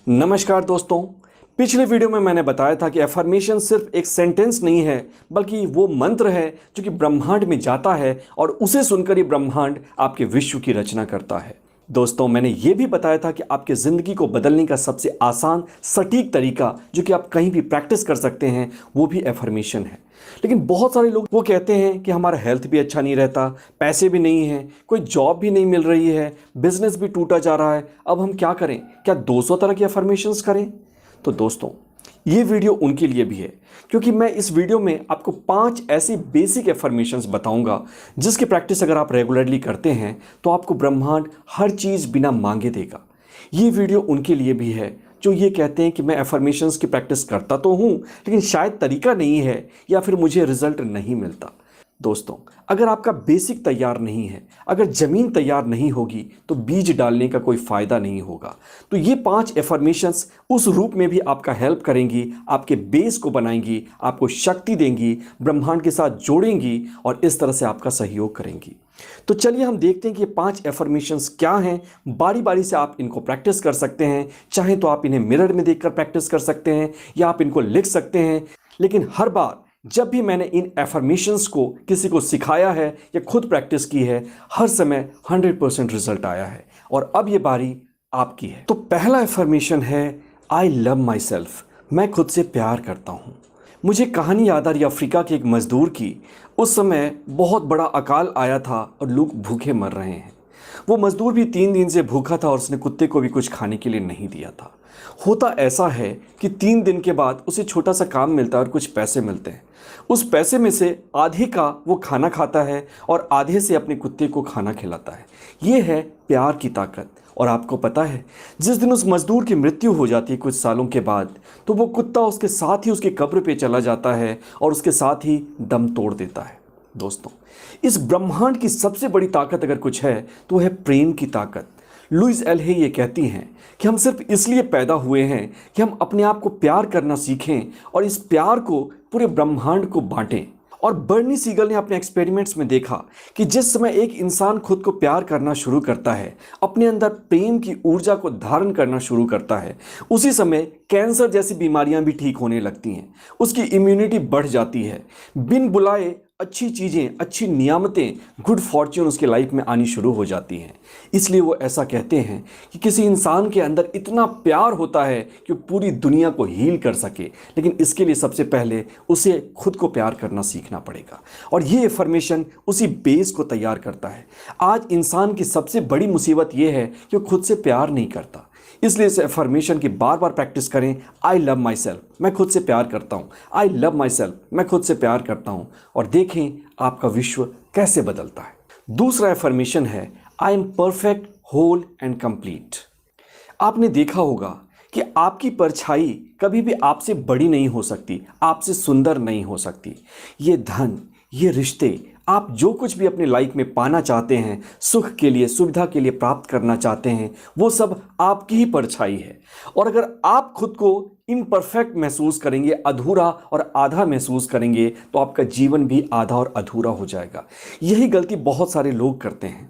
नमस्कार दोस्तों। पिछले वीडियो में मैंने बताया था कि एफर्मेशन सिर्फ एक सेंटेंस नहीं है, बल्कि वो मंत्र है जो कि ब्रह्मांड में जाता है और उसे सुनकर ही ब्रह्मांड आपके विश्व की रचना करता है। दोस्तों, मैंने ये भी बताया था कि आपकी ज़िंदगी को बदलने का सबसे आसान सटीक तरीका जो कि आप कहीं भी प्रैक्टिस कर सकते हैं वो भी एफर्मेशन है। लेकिन बहुत सारे लोग वो कहते हैं कि हमारा हेल्थ भी अच्छा नहीं रहता, पैसे भी नहीं हैं, कोई जॉब भी नहीं मिल रही है, बिजनेस भी टूटा जा रहा है, अब हम क्या करें? क्या 200 तरह की एफर्मेशंस करें? तो दोस्तों, ये वीडियो उनके लिए भी है, क्योंकि मैं इस वीडियो में आपको 5 ऐसी बेसिक एफर्मेशंस बताऊंगा जिसकी प्रैक्टिस अगर आप रेगुलरली करते हैं तो आपको ब्रह्मांड हर चीज़ बिना मांगे देगा। ये वीडियो उनके लिए भी है जो ये कहते हैं कि मैं एफर्मेशंस की प्रैक्टिस करता तो हूँ, लेकिन शायद तरीका नहीं है या फिर मुझे रिजल्ट नहीं मिलता। दोस्तों, अगर आपका बेसिक तैयार नहीं है, अगर ज़मीन तैयार नहीं होगी तो बीज डालने का कोई फ़ायदा नहीं होगा। तो ये 5 एफर्मेशंस उस रूप में भी आपका हेल्प करेंगी, आपके बेस को बनाएंगी, आपको शक्ति देंगी, ब्रह्मांड के साथ जोड़ेंगी और इस तरह से आपका सहयोग करेंगी। तो चलिए हम देखते हैं कि ये 5 एफर्मेशंस क्या हैं। बारी बारी से आप इनको प्रैक्टिस कर सकते हैं। चाहे तो आप इन्हें मिरर में देखकर प्रैक्टिस कर सकते हैं या आप इनको लिख सकते हैं। लेकिन हर बार जब भी मैंने इन एफर्मेशंस को किसी को सिखाया है या खुद प्रैक्टिस की है, हर समय 100% रिजल्ट आया है। और अब ये बारी आपकी है। तो पहला एफर्मेशन है आई लव माई सेल्फ। मैं खुद से प्यार करता हूँ। मुझे कहानी याद आ रही अफ्रीका के एक मज़दूर की। उस समय बहुत बड़ा अकाल आया था और लोग भूखे मर रहे हैं। वो मज़दूर भी 3 दिन से भूखा था और उसने कुत्ते को भी कुछ खाने के लिए नहीं दिया था। होता ऐसा है कि 3 दिन के बाद उसे छोटा सा काम मिलता है और कुछ पैसे मिलते हैं। उस पैसे में से आधे का वो खाना खाता है और आधे से अपने कुत्ते को खाना खिलाता है। ये है प्यार की ताकत। और आपको पता है, जिस दिन उस मज़दूर की मृत्यु हो जाती है कुछ सालों के बाद, तो वो कुत्ता उसके साथ ही उसकी कब्र पे चला जाता है और उसके साथ ही दम तोड़ देता है। दोस्तों, इस ब्रह्मांड की सबसे बड़ी ताकत अगर कुछ है तो है प्रेम की ताकत। लुइस एल हे ये कहती हैं कि हम सिर्फ इसलिए पैदा हुए हैं कि हम अपने आप को प्यार करना सीखें और इस प्यार को पूरे ब्रह्मांड को बांटें। और बर्नी सीगल ने अपने एक्सपेरिमेंट्स में देखा कि जिस समय एक इंसान खुद को प्यार करना शुरू करता है, अपने अंदर प्रेम की ऊर्जा को धारण करना शुरू करता है, उसी समय कैंसर जैसी बीमारियां भी ठीक होने लगती हैं, उसकी इम्यूनिटी बढ़ जाती है, बिन बुलाए अच्छी चीज़ें, अच्छी नियामतें, गुड फॉर्च्यून उसकी लाइफ में आनी शुरू हो जाती हैं। इसलिए वो ऐसा कहते हैं कि किसी इंसान के अंदर इतना प्यार होता है कि वो पूरी दुनिया को हील कर सके, लेकिन इसके लिए सबसे पहले उसे खुद को प्यार करना सीखना पड़ेगा। और ये एफर्मेशन उसी बेस को तैयार करता है। आज इंसान की सबसे बड़ी मुसीबत ये है कि वो खुद से प्यार नहीं करता। इसलिए इस एफर्मेशन की बार बार प्रैक्टिस करें। आई लव माई सेल्फ, मैं खुद से प्यार करता हूँ। आई लव माई सेल्फ, मैं खुद से प्यार करता हूँ। और देखें आपका विश्व कैसे बदलता है। दूसरा एफर्मेशन है I am perfect, whole and complete. आपने देखा होगा कि आपकी परछाई कभी भी आपसे बड़ी नहीं हो सकती, आपसे सुंदर नहीं हो सकती। ये धन, ये रिश्ते, आप जो कुछ भी अपनी लाइफ में पाना चाहते हैं, सुख के लिए, सुविधा के लिए प्राप्त करना चाहते हैं, वो सब आपकी ही परछाई है। और अगर आप खुद को इम्परफेक्ट महसूस करेंगे, अधूरा और आधा महसूस करेंगे, तो आपका जीवन भी आधा और अधूरा हो जाएगा। यही गलती बहुत सारे लोग करते हैं।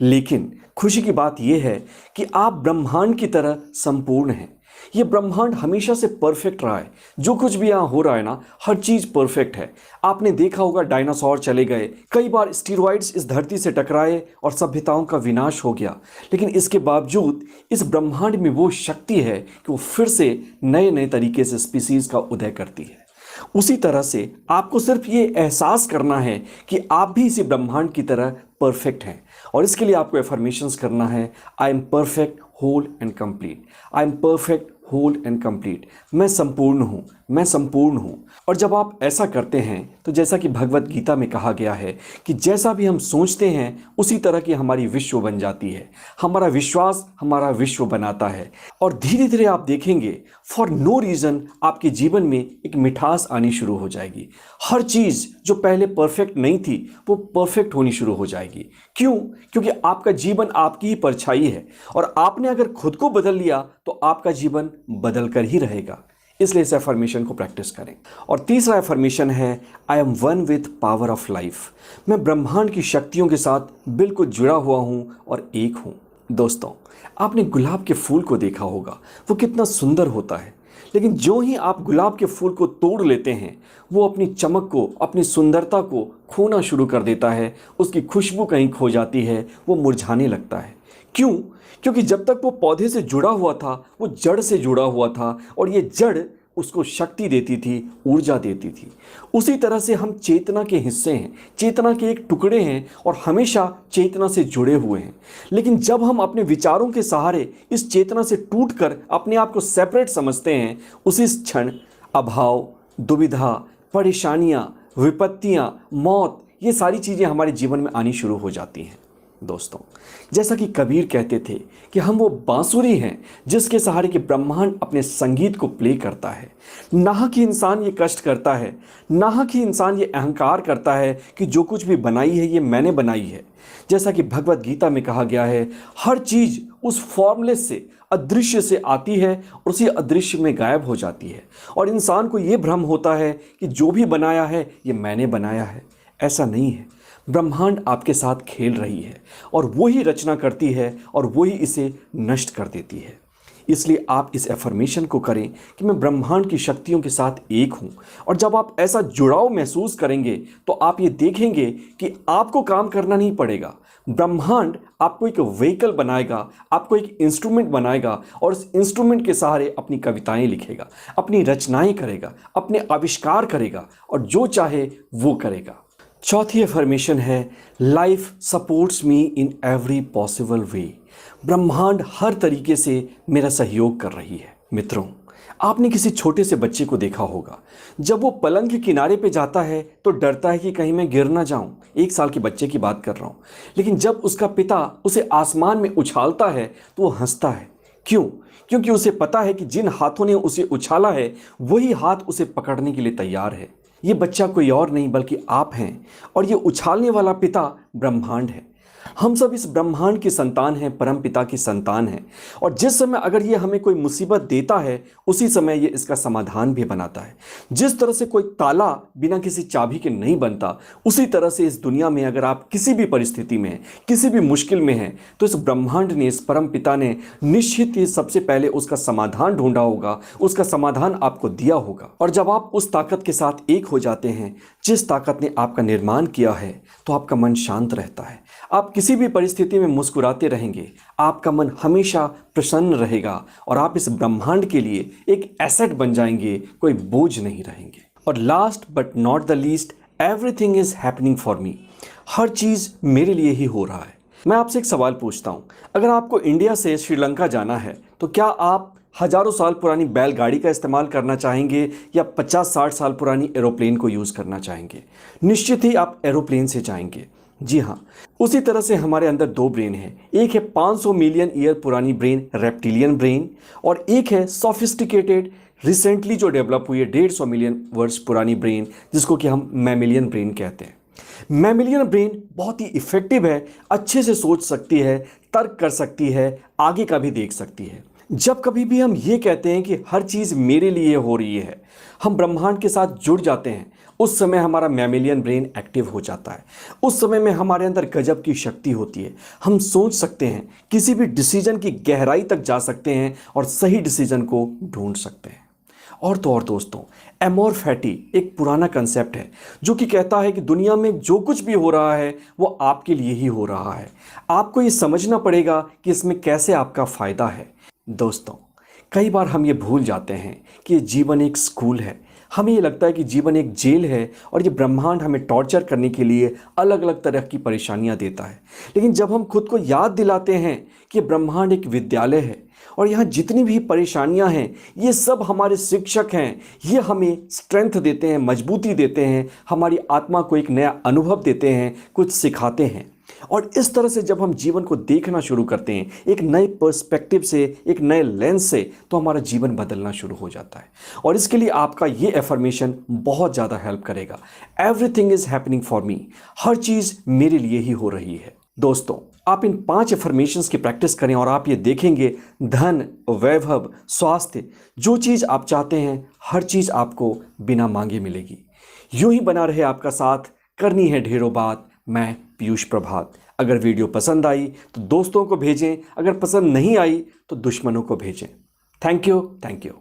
लेकिन खुशी की बात यह है कि आप ब्रह्मांड की तरह संपूर्ण हैं। ये ब्रह्मांड हमेशा से परफेक्ट रहा है। जो कुछ भी यहाँ हो रहा है ना, हर चीज़ परफेक्ट है। आपने देखा होगा डायनासोर चले गए, कई बार स्टीरॉइड्स इस धरती से टकराए और सभ्यताओं का विनाश हो गया, लेकिन इसके बावजूद इस ब्रह्मांड में वो शक्ति है कि वो फिर से नए नए तरीके से स्पीसीज का उदय करती है। उसी तरह से आपको सिर्फ ये एहसास करना है कि आप भी इसी ब्रह्मांड की तरह परफेक्ट हैं। और इसके लिए आपको एफर्मेशंस करना है। I am perfect, whole and complete. I am perfect, whole and complete. मैं संपूर्ण हूँ, मैं संपूर्ण हूँ। और जब आप ऐसा करते हैं तो जैसा कि भगवत गीता में कहा गया है कि जैसा भी हम सोचते हैं उसी तरह की हमारी विश्व बन जाती है। हमारा विश्वास हमारा विश्व बनाता है। और धीरे धीरे आप देखेंगे फॉर नो रीज़न आपके जीवन में एक मिठास आनी शुरू हो जाएगी। हर चीज़ जो पहले परफेक्ट नहीं थी वो परफेक्ट होनी शुरू हो जाएगी। क्यों? क्योंकि आपका जीवन आपकी ही परछाई है और आपने अगर खुद को बदल लिया तो आपका जीवन बदल कर ही रहेगा। इसलिए इस एफर्मेशन को प्रैक्टिस करें। और तीसरा एफर्मेशन है I M one with power of life. मैं ब्रह्मांड की शक्तियों के साथ बिल्कुल जुड़ा हुआ हूँ और एक हूँ। दोस्तों, आपने गुलाब के फूल को देखा होगा, वो कितना सुंदर होता है। लेकिन जो ही आप गुलाब के फूल को तोड़ लेते हैं, वो अपनी चमक को, अपनी सुंदरता को खोना शुरू कर देता है। उसकी खुशबू कहीं खो जाती है, वो मुरझाने लगता है। क्यों? क्योंकि जब तक वो पौधे से जुड़ा हुआ था, वो जड़ से जुड़ा हुआ था, और ये जड़ उसको शक्ति देती थी, ऊर्जा देती थी। उसी तरह से हम चेतना के हिस्से हैं, चेतना के एक टुकड़े हैं, और हमेशा चेतना से जुड़े हुए हैं। लेकिन जब हम अपने विचारों के सहारे इस चेतना से टूटकर अपने आप को सेपरेट समझते हैं, उसी क्षण अभाव, दुविधा, परेशानियां, विपत्तियां, मौत, ये सारी चीज़ें हमारे जीवन में आनी शुरू हो जाती हैं। दोस्तों, जैसा कि कबीर कहते थे कि हम वो बांसुरी हैं जिसके सहारे कि ब्रह्मांड अपने संगीत को प्ले करता है। नाहक ही इंसान ये कष्ट करता है, नाहक ही इंसान ये अहंकार करता है कि जो कुछ भी बनाई है ये मैंने बनाई है। जैसा कि भगवत गीता में कहा गया है, हर चीज उस फॉर्मलेस से, अदृश्य से आती है और उसी अदृश्य में गायब हो जाती है, और इंसान को ये भ्रम होता है कि जो भी बनाया है ये मैंने बनाया है। ऐसा नहीं है। ब्रह्मांड आपके साथ खेल रही है, और वही रचना करती है, और वही इसे नष्ट कर देती है। इसलिए आप इस एफर्मेशन को करें कि मैं ब्रह्मांड की शक्तियों के साथ एक हूं। और जब आप ऐसा जुड़ाव महसूस करेंगे तो आप ये देखेंगे कि आपको काम करना नहीं पड़ेगा। ब्रह्मांड आपको एक व्हीकल बनाएगा, आपको एक इंस्ट्रूमेंट बनाएगा, और उस इंस्ट्रूमेंट के सहारे अपनी कविताएं लिखेगा, अपनी रचनाएं करेगा, अपने आविष्कार करेगा, और जो चाहे वो करेगा। चौथी अफर्मेशन है, life supports me in every possible way. ब्रह्मांड हर तरीके से मेरा सहयोग कर रही है। मित्रों, आपने किसी छोटे से बच्चे को देखा होगा, जब वो पलंग के किनारे पे जाता है तो डरता है कि कहीं मैं गिर ना जाऊं। 1 साल के बच्चे की बात कर रहा हूं। लेकिन जब उसका पिता उसे आसमान में उछालता है तो वो हंसता है। क्यों? क्योंकि उसे पता है कि जिन हाथों ने उसे उछाला है वही हाथ उसे पकड़ने के लिए तैयार है। ये बच्चा कोई और नहीं बल्कि आप हैं, और ये उछालने वाला पिता ब्रह्मांड है। हम सब इस ब्रह्मांड की संतान हैं, परम पिता की संतान हैं। और जिस समय अगर ये हमें कोई मुसीबत देता है, उसी समय ये इसका समाधान भी बनाता है। जिस तरह से कोई ताला बिना किसी चाबी के नहीं बनता, उसी तरह से इस दुनिया में अगर आप किसी भी परिस्थिति में, किसी भी मुश्किल में हैं, तो इस ब्रह्मांड ने, इस परम पिता ने निश्चित ही सबसे पहले उसका समाधान ढूंढा होगा, उसका समाधान आपको दिया होगा। और जब आप उस ताकत के साथ एक हो जाते हैं जिस ताकत ने आपका निर्माण किया है, तो आपका मन शांत रहता है। आप किसी भी परिस्थिति में मुस्कुराते रहेंगे, आपका मन हमेशा प्रसन्न रहेगा, और आप इस ब्रह्मांड के लिए एक एसेट बन जाएंगे, कोई बोझ नहीं रहेंगे। और last but not the least, everything is happening for me. हर चीज मेरे लिए ही हो रहा है। मैं आपसे एक सवाल पूछता हूं, अगर आपको इंडिया से श्रीलंका जाना है तो क्या आप हजारों साल पुरानी बैलगाड़ी का इस्तेमाल करना चाहेंगे या 50-60 साल पुरानी एरोप्लेन को यूज करना चाहेंगे? निश्चित ही आप एरोप्लेन से जाएंगे। जी हाँ, उसी तरह से हमारे अंदर 2 ब्रेन हैं। एक है 500 मिलियन ईयर पुरानी ब्रेन, रेप्टिलियन ब्रेन, और एक है सोफिस्टिकेटेड, रिसेंटली जो डेवलप हुई है 150 मिलियन वर्ष पुरानी ब्रेन, जिसको कि हम मैमिलियन ब्रेन कहते हैं। मैमिलियन ब्रेन बहुत ही इफेक्टिव है, अच्छे से सोच सकती है, तर्क कर सकती है, आगे का भी देख सकती है। जब कभी भी हम ये कहते हैं कि हर चीज़ मेरे लिए हो रही है, हम ब्रह्मांड के साथ जुड़ जाते हैं, उस समय हमारा मैमिलियन ब्रेन एक्टिव हो जाता है। उस समय में हमारे अंदर गजब की शक्ति होती है। हम सोच सकते हैं, किसी भी डिसीजन की गहराई तक जा सकते हैं, और सही डिसीजन को ढूंढ सकते हैं। और तो और दोस्तों, एमोर फैटी एक पुराना कंसेप्ट है जो कि कहता है कि दुनिया में जो कुछ भी हो रहा है वो आपके लिए ही हो रहा है। आपको ये समझना पड़ेगा कि इसमें कैसे आपका फायदा है। दोस्तों, कई बार हम ये भूल जाते हैं कि ये जीवन एक स्कूल है। हमें ये लगता है कि जीवन एक जेल है, और ये ब्रह्मांड हमें टॉर्चर करने के लिए अलग अलग तरह की परेशानियां देता है। लेकिन जब हम खुद को याद दिलाते हैं कि ब्रह्मांड एक विद्यालय है, और यहाँ जितनी भी परेशानियां हैं ये सब हमारे शिक्षक हैं, ये हमें स्ट्रेंथ देते हैं, मजबूती देते हैं, हमारी आत्मा को एक नया अनुभव देते हैं, कुछ सिखाते हैं। और इस तरह से जब हम जीवन को देखना शुरू करते हैं एक नए पर्सपेक्टिव से, एक नए लेंस से, तो हमारा जीवन बदलना शुरू हो जाता है। और इसके लिए आपका ये एफर्मेशन बहुत ज़्यादा हेल्प करेगा। Everything is happening for me. हर चीज़ मेरे लिए ही हो रही है। दोस्तों, आप इन 5 एफर्मेशंस की प्रैक्टिस करें और आप ये देखेंगे धन, वैभव, स्वास्थ्य, जो चीज़ आप चाहते हैं हर चीज़ आपको बिना मांगे मिलेगी। यूं ही बना रहे आपका साथ। करनी है ढेरों बात, मैं पीयूष प्रभात। अगर वीडियो पसंद आई तो दोस्तों को भेजें, अगर पसंद नहीं आई तो दुश्मनों को भेजें। Thank you.